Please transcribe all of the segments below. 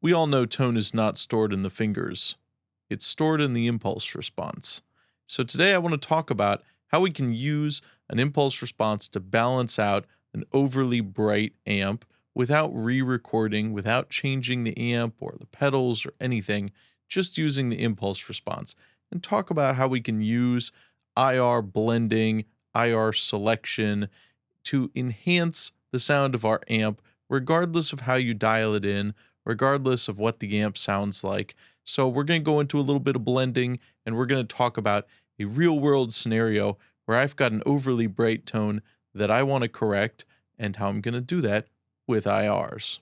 We all know tone is not stored in the fingers. It's stored in the impulse response. So today I want to talk about how we can use an impulse response to balance out an overly bright amp without re-recording, without changing the amp or the pedals or anything, just using the impulse response, and talk about how we can use IR blending, IR selection to enhance the sound of our amp, regardless of how you dial it in, regardless of what the amp sounds like. So we're going to go into a little bit of blending, and we're going to talk about a real-world scenario where I've got an overly bright tone that I want to correct, and how I'm going to do that with IRs.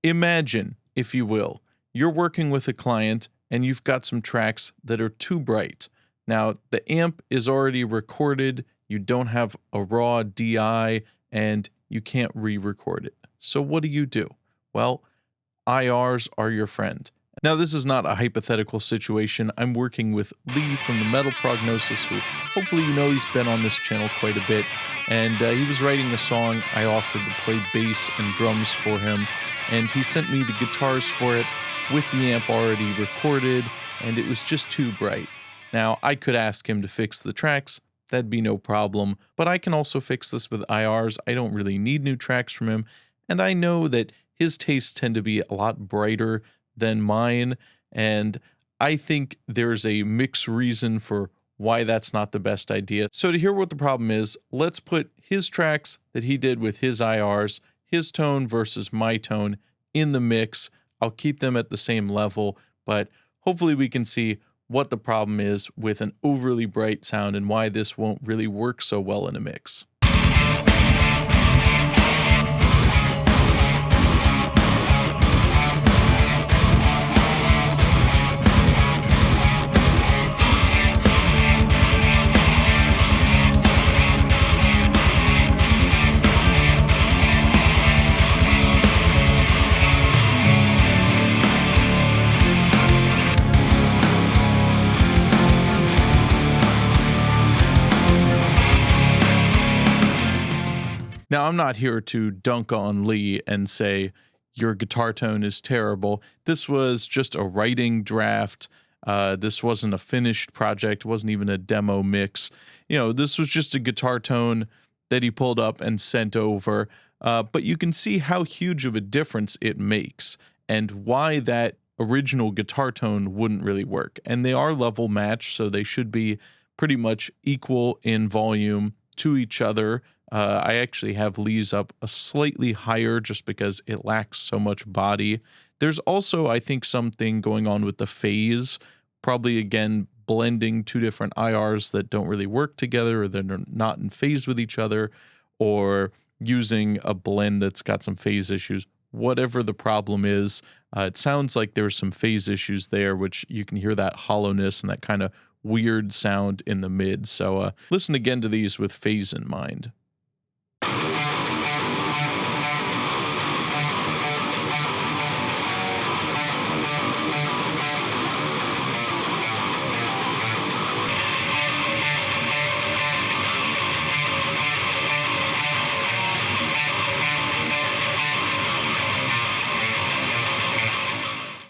Imagine, if you will, you're working with a client and you've got some tracks that are too bright. Now, the amp is already recorded, you don't have a raw DI, and you can't re-record it. So what do? Well, IRs are your friend. Now, this is not a hypothetical situation. I'm working with Lee from the Metal Prognosis, who hopefully you know he's been on this channel quite a bit, and he was writing a song. I offered to play bass and drums for him, and he sent me the guitars for it with the amp already recorded, and it was just too bright. Now, I could ask him to fix the tracks. That'd be no problem, but I can also fix this with IRs. I don't really need new tracks from him, and I know that his tastes tend to be a lot brighter than mine, and I think there's a mixed reason for why that's not the best idea. So to hear what the problem is, let's put his tracks that he did with his IRs, his tone versus my tone, in the mix. I'll keep them at the same level, but hopefully we can see what the problem is with an overly bright sound and why this won't really work so well in a mix. Now, I'm not here to dunk on Lee and say, your guitar tone is terrible. This was just a writing draft. This wasn't a finished project. It wasn't even a demo mix. This was just a guitar tone that he pulled up and sent over. But you can see how huge of a difference it makes and why that original guitar tone wouldn't really work. And they are level matched, so they should be pretty much equal in volume to each other. I actually have Lee's up a slightly higher just because it lacks so much body. There's also, I think, something going on with the phase, probably, again, blending two different IRs that don't really work together, or they're not in phase with each other, or using a blend that's got some phase issues. Whatever the problem is, it sounds like there's some phase issues there, which you can hear that hollowness and that kind of weird sound in the mid. So listen again to these with phase in mind.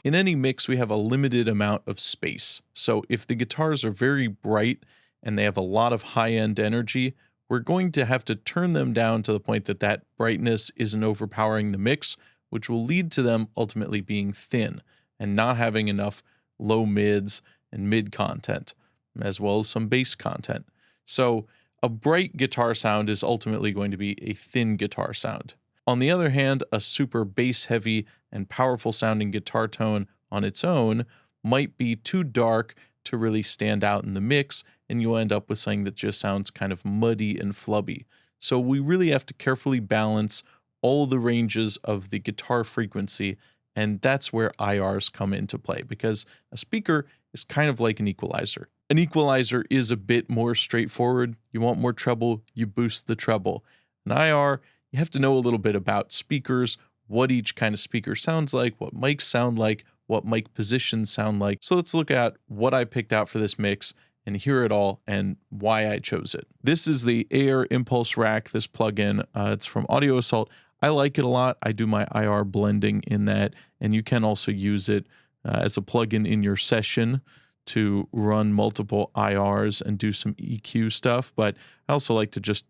In any mix, we have a limited amount of space. So if the guitars are very bright and they have a lot of high-end energy, we're going to have to turn them down to the point that that brightness isn't overpowering the mix, which will lead to them ultimately being thin and not having enough low mids and mid content, as well as some bass content. So a bright guitar sound is ultimately going to be a thin guitar sound. On the other hand, a super bass-heavy and powerful sounding guitar tone on its own might be too dark to really stand out in the mix, and you'll end up with something that just sounds kind of muddy and flubby. So we really have to carefully balance all the ranges of the guitar frequency, and that's where IRs come into play, because a speaker is kind of like an equalizer. An equalizer is a bit more straightforward. You want more treble, you boost the treble. An IR, you have to know a little bit about speakers, what each kind of speaker sounds like, what mics sound like, what mic positions sound like. So let's look at what I picked out for this mix and hear it all and why I chose it. This is the Air Impulse Rack, this plugin. It's from Audio Assault. I like it a lot. I do my IR blending in that, and you can also use it as a plugin in your session to run multiple IRs and do some EQ stuff. But I also like to just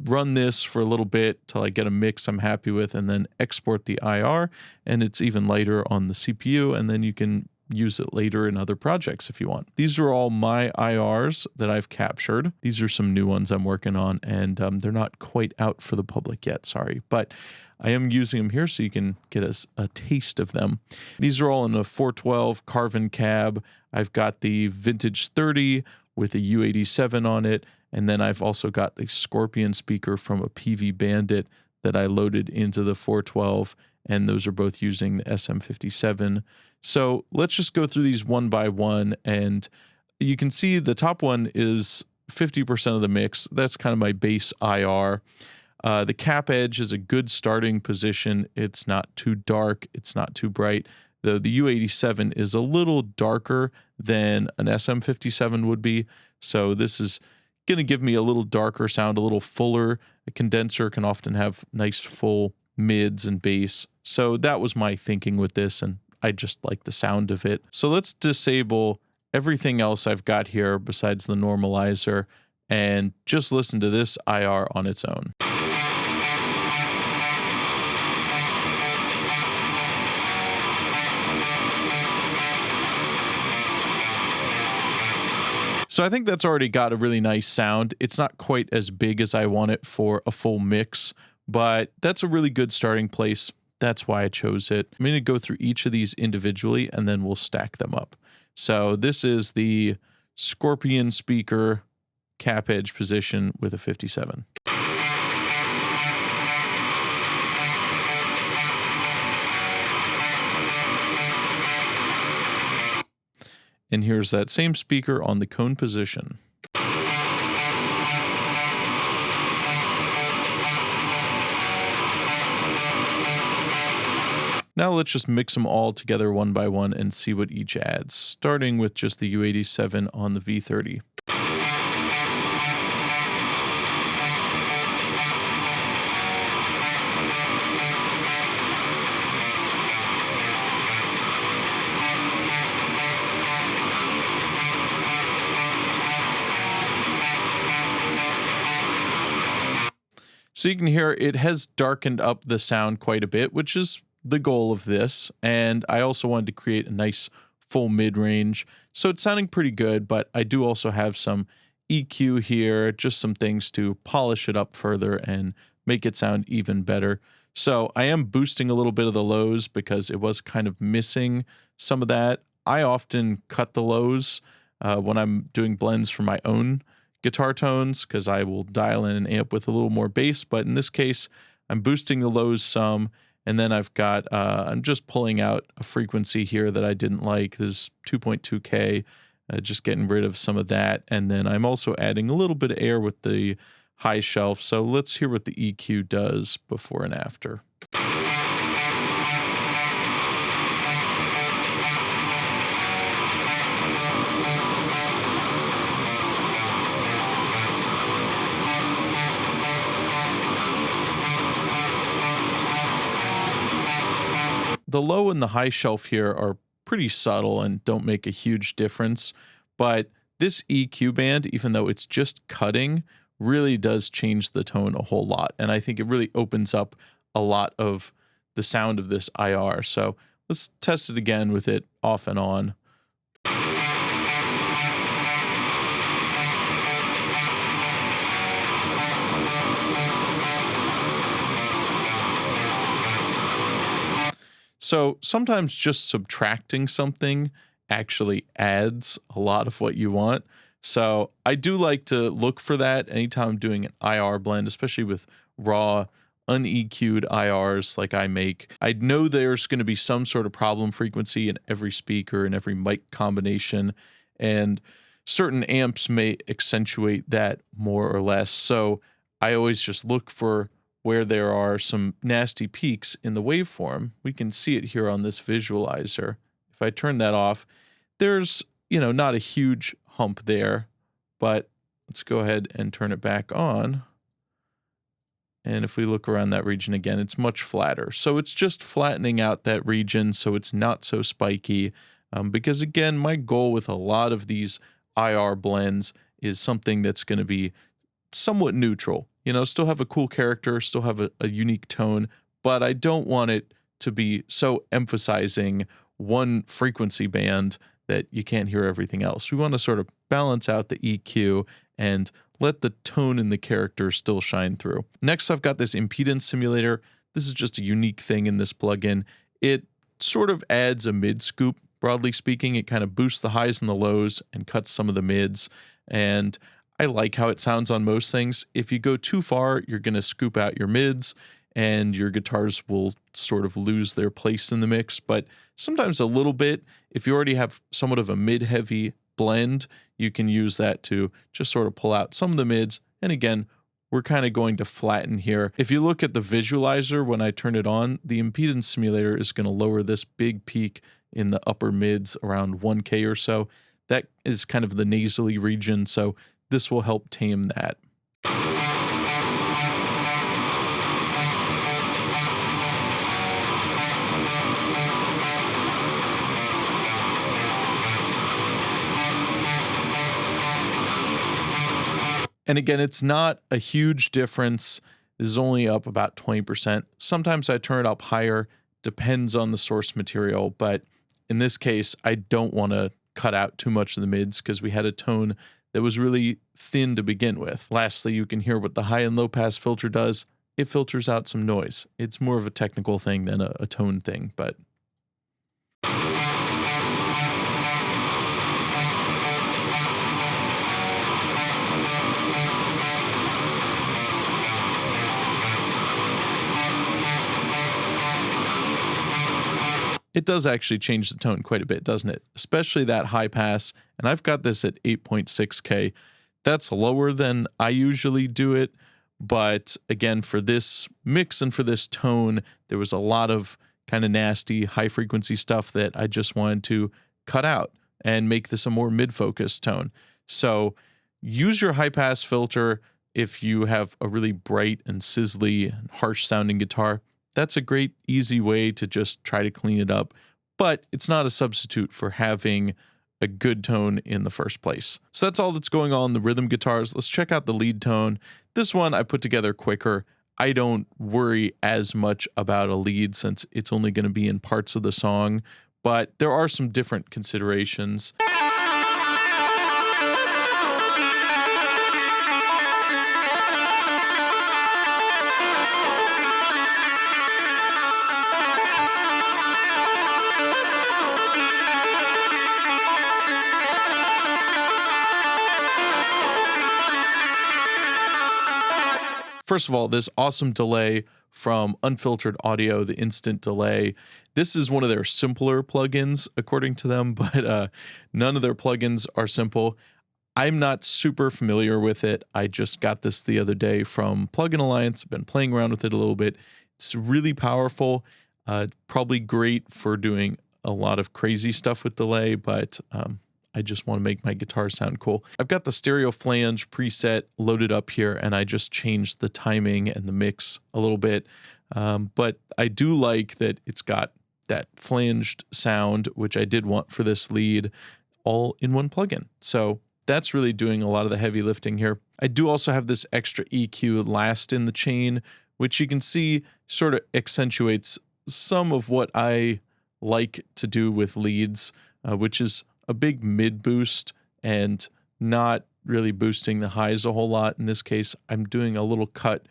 run this for a little bit till I get a mix I'm happy with, and then export the IR, and it's even lighter on the CPU, and then you can use it later in other projects if you want. These are all my IRs that I've captured. These are some new ones I'm working on, and they're not quite out for the public yet, sorry, but I am using them here so you can get a taste of them. These are all in a 412 Carvin cab. I've got the Vintage 30 with a U87 on it, and then I've also got the Scorpion speaker from a PV Bandit that I loaded into the 412, and those are both using the SM57. So let's just go through these one by one, and you can see the top one is 50% of the mix. That's kind of my base IR. The cap edge is a good starting position. It's not too dark. It's not too bright. The U87 is a little darker than an SM57 would be, so this is going to give me a little darker sound, a little fuller. A condenser can often have nice full mids and bass. So that was my thinking with this, and I just like the sound of it. So let's disable everything else I've got here besides the normalizer and just listen to this IR on its own. So I think that's already got a really nice sound. It's not quite as big as I want it for a full mix, but that's a really good starting place. That's why I chose it. I'm going to go through each of these individually, and then we'll stack them up. So this is the Scorpion speaker cap edge position with a 57. And here's that same speaker on the cone position. Now let's just mix them all together one by one and see what each adds, starting with just the U87 on the V30. So you can hear it has darkened up the sound quite a bit, which is the goal of this. And I also wanted to create a nice full mid-range. So it's sounding pretty good, but I do also have some EQ here, just some things to polish it up further and make it sound even better. So I am boosting a little bit of the lows because it was kind of missing some of that. I often cut the lows when I'm doing blends for my own guitar tones because I will dial in an amp with a little more bass, but in this case I'm boosting the lows some, and then I've got I'm just pulling out a frequency here that I didn't like. This 2.2K, just getting rid of some of that, and then I'm also adding a little bit of air with the high shelf. So let's hear what the EQ does before and after. The low and the high shelf here are pretty subtle and don't make a huge difference, but this EQ band, even though it's just cutting, really does change the tone a whole lot, and I think it really opens up a lot of the sound of this IR. So let's test it again with it off and on. So sometimes just subtracting something actually adds a lot of what you want. So I do like to look for that anytime I'm doing an IR blend, especially with raw, un-EQ'd IRs like I make. I know there's going to be some sort of problem frequency in every speaker and every mic combination, and certain amps may accentuate that more or less. So I always just look for where there are some nasty peaks in the waveform. We can see it here on this visualizer. If If I turn that off, there's, not a huge hump there, but let's go ahead and turn it back on. And if we look around that region again, it's much flatter. So it's just flattening out that region so it's not so spiky. Because again, my goal with a lot of these IR blends is something that's going to be somewhat neutral. Still have a cool character, still have a unique tone, but I don't want it to be so emphasizing one frequency band that you can't hear everything else. We want to sort of balance out the EQ and let the tone in the character still shine through. Next, I've got this impedance simulator. This is just a unique thing in this plugin. It sort of adds a mid scoop, broadly speaking. It kind of boosts the highs and the lows and cuts some of the mids. And I like how it sounds on most things. If you go too far, you're going to scoop out your mids and your guitars will sort of lose their place in the mix. But sometimes a little bit, if you already have somewhat of a mid-heavy blend, you can use that to just sort of pull out some of the mids. And again, we're kind of going to flatten here. If you look at the visualizer, when I turn it on, the impedance simulator is going to lower this big peak in the upper mids around 1K or so. That is kind of the nasally region, so this will help tame that. And again, it's not a huge difference. This is only up about 20%. Sometimes I turn it up higher, depends on the source material, but in this case, I don't want to cut out too much of the mids because we had a tone that was really thin to begin with. Lastly, you can hear what the high and low pass filter does. It filters out some noise. It's more of a technical thing than a tone thing, but it does actually change the tone quite a bit, doesn't it? Especially that high pass, and I've got this at 8.6K. That's lower than I usually do it, but again, for this mix and for this tone, there was a lot of kind of nasty high-frequency stuff that I just wanted to cut out and make this a more mid-focused tone. So use your high-pass filter if you have a really bright and sizzly, harsh-sounding guitar. That's a great, easy way to just try to clean it up, but it's not a substitute for having a good tone in the first place. So that's all that's going on in the rhythm guitars. Let's check out the lead tone. This one I put together quicker. I don't worry as much about a lead since it's only going to be in parts of the song, but there are some different considerations. First of all, this awesome delay from Unfiltered Audio, the instant delay. This is one of their simpler plugins, according to them, but none of their plugins are simple. I'm not super familiar with it. I just got this the other day from Plugin Alliance. I've been playing around with it a little bit. It's really powerful, probably great for doing a lot of crazy stuff with delay, but I just want to make my guitar sound cool. I've got the stereo flange preset loaded up here, and I just changed the timing and the mix a little bit. But I do like that it's got that flanged sound, which I did want for this lead, all in one plugin. So that's really doing a lot of the heavy lifting here. I do also have this extra EQ last in the chain, which you can see sort of accentuates some of what I like to do with leads, which is a big mid boost and not really boosting the highs a whole lot. In this case, I'm doing a little cut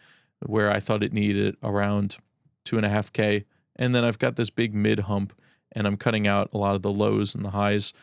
where I thought it needed around 2.5K. And then I've got this big mid hump and I'm cutting out a lot of the lows and the highs.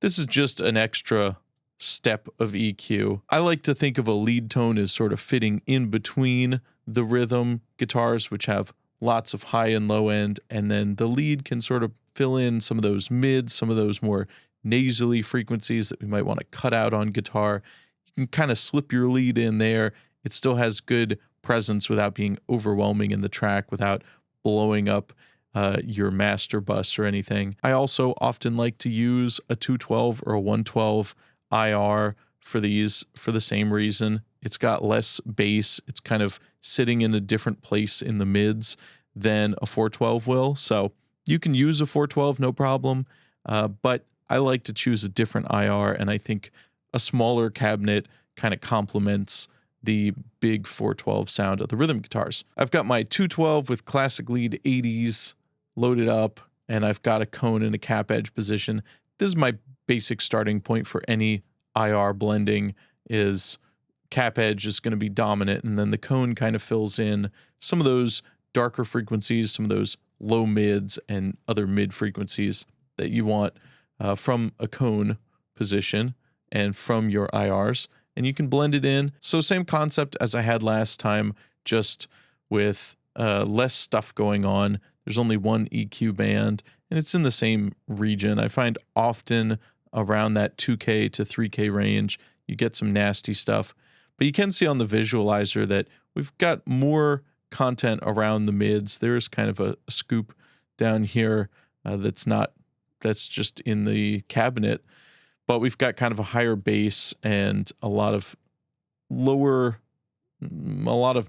This is just an extra step of EQ. I like to think of a lead tone as sort of fitting in between the rhythm guitars, which have lots of high and low end, and then the lead can sort of fill in some of those mids, some of those more nasally frequencies that we might want to cut out on guitar. You can kind of slip your lead in there. It still has good presence without being overwhelming in the track, without blowing up your master bus or anything. I also often like to use a 212 or a 112 IR for these for the same reason. It's got less bass. It's kind of sitting in a different place in the mids than a 412 will. So you can use a 412, no problem. But I like to choose a different IR, and I think a smaller cabinet kind of complements the big 412 sound of the rhythm guitars. I've got my 212 with classic lead 80s loaded up, and I've got a cone in a cap edge position. This is my basic starting point for any IR blending. Is cap edge is going to be dominant, and then the cone kind of fills in some of those darker frequencies, some of those low mids and other mid frequencies that you want from a cone position and from your IRs, and you can blend it in. So same concept as I had last time, just with less stuff going on. There's only one EQ band, and it's in the same region. I find often around that 2K to 3K range, you get some nasty stuff. But you can see on the visualizer that we've got more content around the mids. There's kind of a scoop down here that's just in the cabinet. But we've got kind of a higher bass and a lot of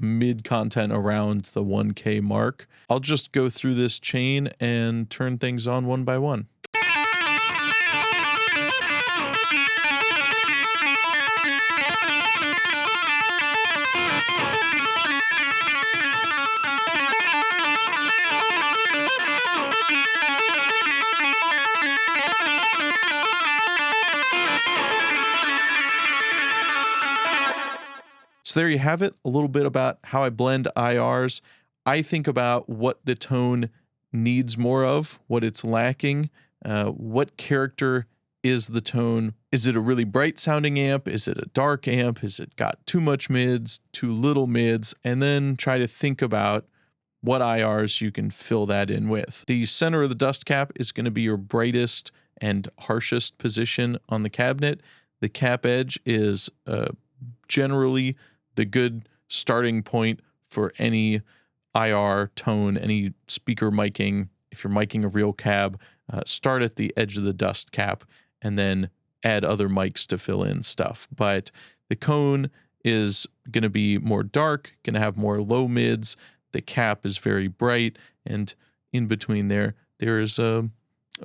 mid content around the 1K mark. I'll just go through this chain and turn things on one by one. So there you have it, a little bit about how I blend IRs. I think about what the tone needs more of, what it's lacking, what character is the tone. Is it a really bright sounding amp? Is it a dark amp? Has it got too much mids, too little mids? And then try to think about what IRs you can fill that in with. The center of the dust cap is going to be your brightest and harshest position on the cabinet. The cap edge is generally the good starting point for any IR tone, any speaker miking. If you're miking a real cab, start at the edge of the dust cap and then add other mics to fill in stuff. But the cone is going to be more dark, going to have more low mids. The cap is very bright, and in between there is a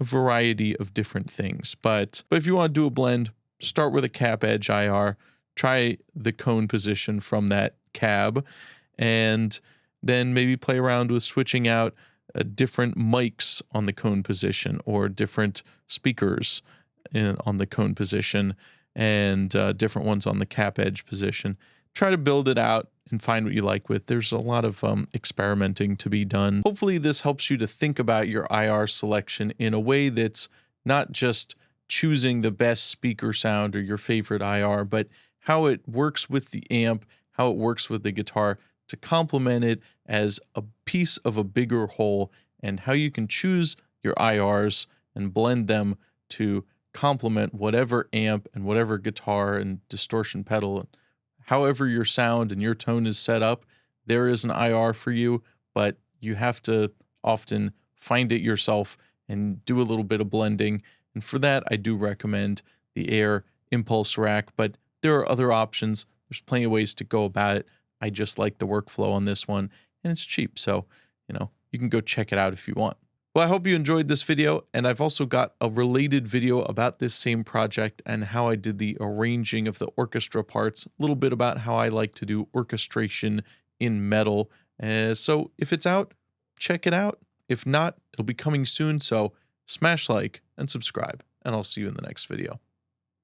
variety of different things. But if you want to do a blend, start with a cap edge IR. Try the cone position from that cab, and then maybe play around with switching out different mics on the cone position or different speakers on the cone position and different ones on the cap edge position. Try to build it out and find what you like with. There's a lot of experimenting to be done. Hopefully this helps you to think about your IR selection in a way that's not just choosing the best speaker sound or your favorite IR, but how it works with the amp, how it works with the guitar to complement it as a piece of a bigger whole, and how you can choose your IRs and blend them to complement whatever amp and whatever guitar and distortion pedal. However your sound and your tone is set up, there is an IR for you, but you have to often find it yourself and do a little bit of blending. And for that, I do recommend the Air Impulse Rack, but there are other options. There's plenty of ways to go about it. I just like the workflow on this one, and it's cheap, so, you can go check it out if you want. Well, I hope you enjoyed this video, and I've also got a related video about this same project and how I did the arranging of the orchestra parts, a little bit about how I like to do orchestration in metal. So if it's out, check it out. If not, it'll be coming soon, so smash like and subscribe, and I'll see you in the next video.